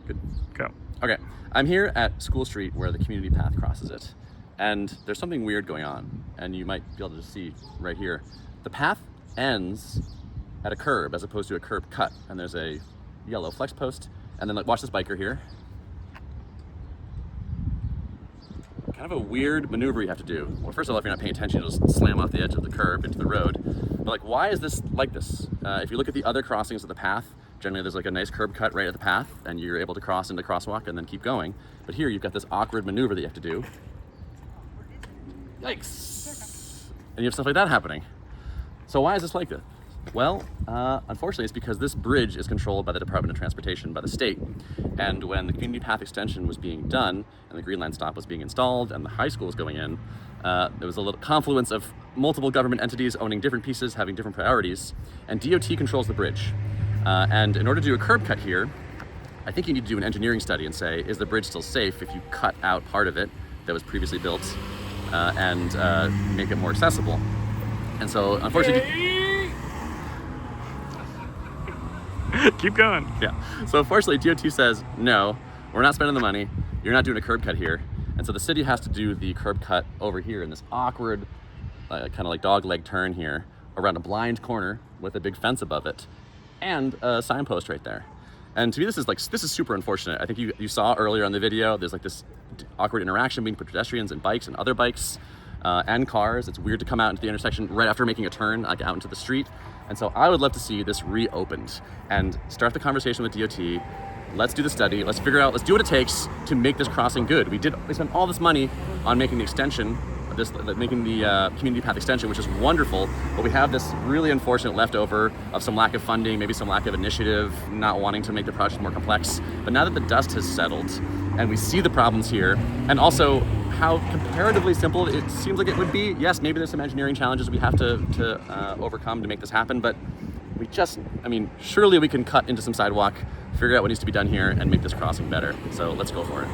Good. Go. Okay, I'm here at School Street where the community path crosses it. And there's something weird going on. And you might be able to see right here. The path ends at a curb as opposed to a curb cut. And there's a yellow flex post. And then watch this biker here. Kind of a weird maneuver you have to do. Well, first of all, if you're not paying attention, you'll just slam off the edge of the curb into the road. But like, why is this like this? If you look at the other crossings of the path, generally there's like a nice curb cut right at the path and you're able to cross into crosswalk and then keep going. But here you've got this awkward maneuver that you have to do. Yikes! And you have stuff like that happening. So why is this like this? Well, unfortunately, it's because this bridge is controlled by the Department of Transportation, by the state. And when the community path extension was being done, and the Green Line stop was being installed, and the high school was going in, there was a little confluence of multiple government entities owning different pieces, having different priorities, and DOT controls the bridge. And in order to do a curb cut here, I think you need to do an engineering study and say, is the bridge still safe if you cut out part of it that was previously built and make it more accessible? And so, unfortunately, Keep going. yeah. So unfortunately, DOT says, no, we're not spending the money. You're not doing a curb cut here. And so the city has to do the curb cut over here in this awkward, kind of like dog leg turn here around a blind corner with a big fence above it and a signpost right there. And to me, this is super unfortunate. I think you saw earlier on the video, there's like this awkward interaction between pedestrians and bikes and other bikes and cars. It's weird to come out into the intersection right after making a turn, like out into the street. And so I would love to see this reopened and start the conversation with DOT. Let's do the study. Let's figure out, let's do what it takes to make this crossing good. We spent all this money on making the extension of this, making the community path extension, which is wonderful, but we have this really unfortunate leftover of some lack of funding, maybe some lack of initiative, not wanting to make the project more complex. But now that the dust has settled and we see the problems here, and also how comparatively simple it seems like it would be. Yes, maybe there's some engineering challenges we have to overcome to make this happen, but surely we can cut into some sidewalk, figure out what needs to be done here, and make this crossing better. So let's go for it.